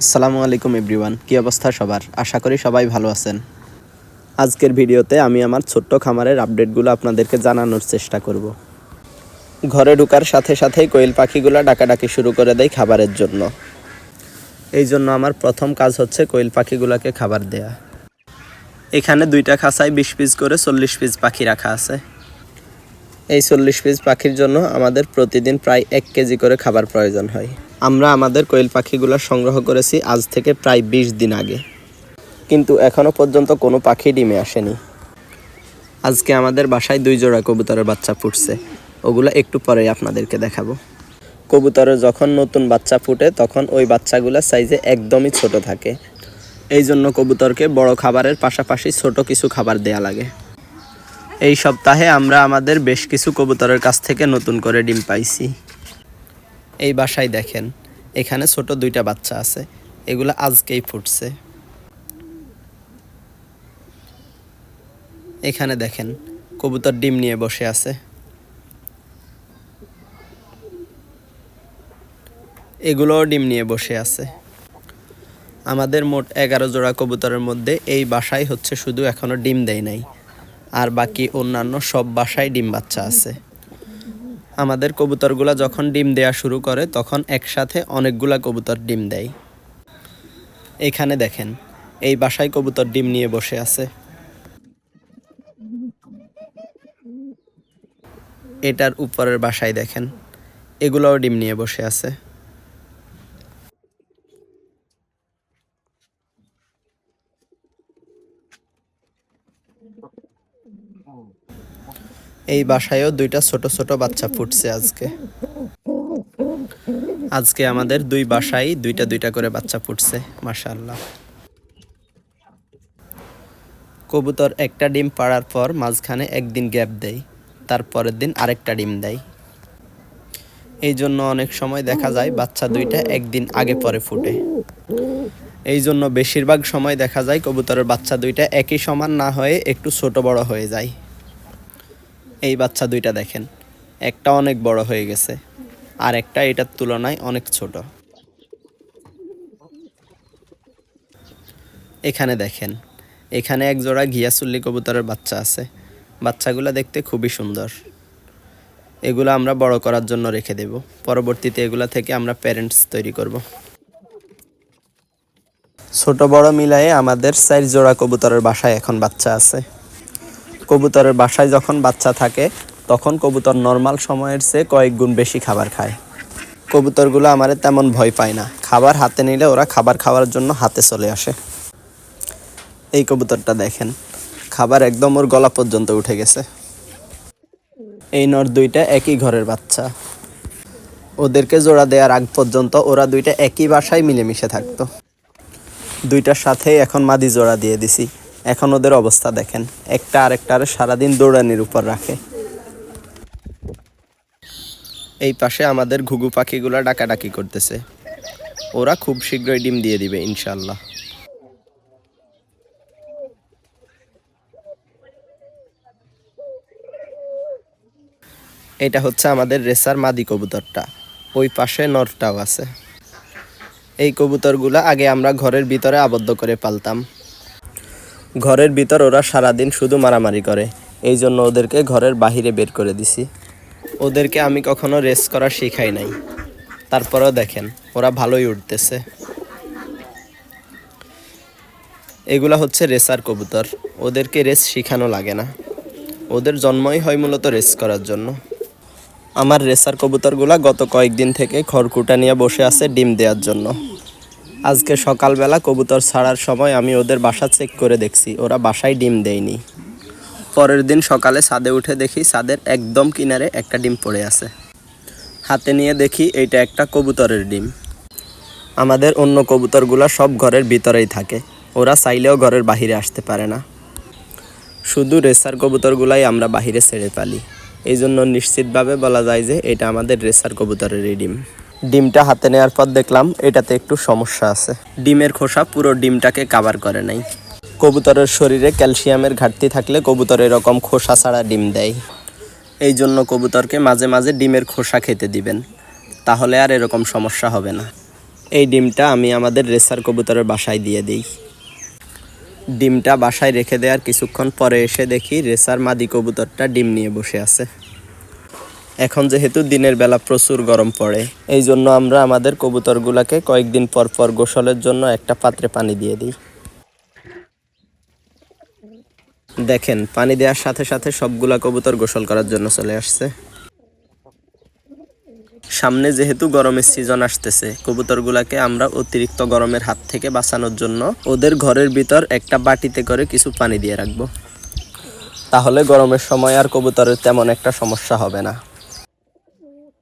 আসসালামু আলাইকুম এভরিওয়ান, কী অবস্থা সবার? আশা করি সবাই ভালো আছেন। আজকের ভিডিওতে আমি আমার ছোট্ট খামারের আপডেটগুলো আপনাদেরকে জানানোর চেষ্টা করব। ঘরে ঢোকার সাথে সাথেই কোয়েল পাখিগুলো ডাকাডাকি শুরু করে দেয় খাবারের জন্য। এই জন্য আমার প্রথম কাজ হচ্ছে কোয়েল পাখিগুলোকে খাবার দেয়া। এখানে দুইটা খাঁচায় 20 পিস করে 40 পিস পাখি রাখা আছে। এই 40 পিস পাখির জন্য আমাদের প্রতিদিন প্রায় 1 কেজি করে খাবার প্রয়োজন হয়। আমরা আমাদের কোয়েল পাখিগুলো সংগ্রহ করেছি আজ থেকে প্রায় 20 দিন আগে, কিন্তু এখনও পর্যন্ত কোনো পাখি ডিমে আসেনি। আজকে আমাদের বাসায় 2 জোড়া কবুতরের বাচ্চা ফুটছে, ওগুলো একটু পরেই আপনাদেরকে দেখাবো। কবুতরের যখন নতুন বাচ্চা ফুটে তখন ওই বাচ্চাগুলো সাইজে একদমই ছোট থাকে। এই জন্য কবুতরকে বড় খাবারের পাশাপাশি ছোট কিছু খাবার দেয়া লাগে। এই সপ্তাহে আমরা আমাদের বেশ কিছু কবুতরের কাছ থেকে নতুন করে ডিম পাইছি। এই বাসায় দেখেন, এখানে ছোট 2টা বাচ্চা আছে, এগুলো আজকেই ফুটছে। এখানে দেখেন কবুতর ডিম নিয়ে বসে আছে। এগুলোও ডিম নিয়ে বসে আছে। আমাদের মোট 11 জোড়া কবুতরের মধ্যে এই বাসায় হচ্ছে শুধু এখনও ডিম দেয় নাই, আর বাকি অন্যান্য সব বাসায় ডিম বাচ্চা আছে। আমাদের কবুতরগুলা যখন ডিম দেয়া শুরু করে তখন একসাথে অনেকগুলা কবুতর ডিম দেয়। এখানে দেখেন এই বাসায় কবুতর ডিম নিয়ে বসে আছে। এটার উপরের বাসায় দেখেন, এগুলোও ডিম নিয়ে বসে আছে। এই বাসায়ও 2টা ছোট ছোট বাচ্চা ফুটছে আজকে আমাদের 2 বাসায় 2টা করে বাচ্চা ফুটছে, মাশাআল্লাহ। কবুতর একটা ডিম পাড়ার পর মাঝখানে একদিন গ্যাপ দেয়, তারপরের দিন আরেকটা ডিম দেয়। এই জন্য অনেক সময় দেখা যায় বাচ্চা 2টা একদিন আগে পরে ফুটে। এই জন্য বেশিরভাগ সময় দেখা যায় কবুতরের বাচ্চা 2টা একই সমান না হয়ে একটু ছোট বড় হয়ে যায়। এই বাচ্চা 2টা দেখেন, একটা অনেক বড় হয়ে গেছে আর একটা এটার তুলনায় অনেক ছোট। এখানে দেখেন, এখানে এক জোড়া ঘিয়াচুল্লি কবুতরের বাচ্চা আছে। বাচ্চাগুলো দেখতে খুবই সুন্দর। এগুলো আমরা বড় করার জন্য রেখে দেব, পরবর্তীতে এগুলা থেকে আমরা প্যারেন্টস তৈরি করব। ছোট বড় মিলায়ে আমাদের 4 জোড়া কবুতরের বাসায় এখন বাচ্চা আছে। কবুতরের বাসায় যখন বাচ্চা থাকে তখন কবুতর নর্মাল সময়ের চেয়ে কয়েক গুণ বেশি খাবার খায়। কবুতরগুলো আমারে তেমন ভয় পায় না, খাবার হাতে নিলে ওরা খাবার খাওয়ার জন্য হাতে চলে আসে। এই কবুতরটা দেখেন, খাবার একদম ওর গলা পর্যন্ত উঠে গেছে। এই নর 2টা একই ঘরের বাচ্চা। ওদেরকে জোড়া দেওয়ার আগ পর্যন্ত ওরা 2টা একই বাসায় মিলেমিশে থাকতো। 2টার সাথেই এখন মাদি জোড়া দিয়ে দিছি। এখন ওদের অবস্থা দেখেন, একটা আরেকটার সারাদিন দৌড়ানির উপর রাখে। এই পাশে আমাদের ঘুঘু পাখিগুলো ডাকাডাকি করতেছে, ওরা খুব শীঘ্রই ডিম দিয়ে দিবে ইনশাল্লাহ। এটা হচ্ছে আমাদের রেসার মাদি কবুতরটা, ওই পাশে নরটাও আছে। এই কবুতরগুলা আগে আমরা ঘরের ভিতরে আবদ্ধ করে পালতাম। ঘরের ভিতর ওরা সারাদিন শুধু মারামারি করে, এই জন্য ওদেরকে ঘরের বাহিরে বের করে দিছি। ওদেরকে আমি কখনো রেস করা শেখাই নাই, তারপরেও দেখেন ওরা ভালোই উঠতেছে। এগুলা হচ্ছে রেসার কবুতর, ওদেরকে রেস শেখানো লাগে না, ওদের জন্মই হয় মূলত রেস করার জন্য। আমার রেসার কবুতরগুলা গত কয়েকদিন থেকে খড়কুটা নিয়ে বসে আছে ডিম দেওয়ার জন্য। আজকে সকালবেলা কবুতর ছাড়ার সময় আমি ওদের বাসা চেক করে দেখছি, ওরা বাসায় ডিম দেয়নি। পরের দিন সকালে ছাদে উঠে দেখি ছাদের একদম কিনারে একটা ডিম পড়ে আছে। হাতে নিয়ে দেখি এইটা একটা কবুতরের ডিম। আমাদের অন্য কবুতরগুলা সব ঘরের ভিতরেই থাকে, ওরা চাইলেও ঘরের বাহিরে আসতে পারে না। শুধু রেসার কবুতরগুলাই আমরা বাহিরে ছেড়ে পালি, এই জন্য নিশ্চিতভাবে বলা যায় যে এটা আমাদের রেসার কবুতরেরই ডিম। ডিমটা হাতে নেওয়ার পর দেখলাম এটাতে একটু সমস্যা আছে, ডিমের খোসা পুরো ডিমটাকে কাভার করে নাই। কবুতরের শরীরে ক্যালসিয়ামের ঘাটতি থাকলে কবুতর এরকম খোসা ছাড়া ডিম দেয়। এই জন্য কবুতরকে মাঝে মাঝে ডিমের খোসা খেতে দিবেন, তাহলে আর এরকম সমস্যা হবে না। এই ডিমটা আমি আমাদের রেসার কবুতরের বাসায় দিয়ে দিই। ডিমটা বাসায় রেখে দেওয়ার কিছুক্ষণ পরে এসে দেখি রেসার মাদি কবুতরটা ডিম নিয়ে বসে আছে। এখন যেহেতু দিনের বেলা প্রচুর গরম পড়ে, এই জন্য আমরা আমাদের কবুতরগুলোকে কয়েকদিন পর পর গোসলের জন্য একটা পাত্রে পানি দিয়ে দিই। দেখেন, পানি দেওয়ার সাথে সাথে সবগুলা কবুতর গোসল করার জন্য চলে আসছে। সামনে যেহেতু গরমের সিজন আসতেছে, কবুতরগুলাকে আমরা অতিরিক্ত গরমের হাত থেকে বাঁচানোর জন্য ওদের ঘরের ভিতর একটা বাটিতে করে কিছু পানি দিয়ে রাখবো। তাহলে গরমের সময় আর কবুতরের তেমন একটা সমস্যা হবে না।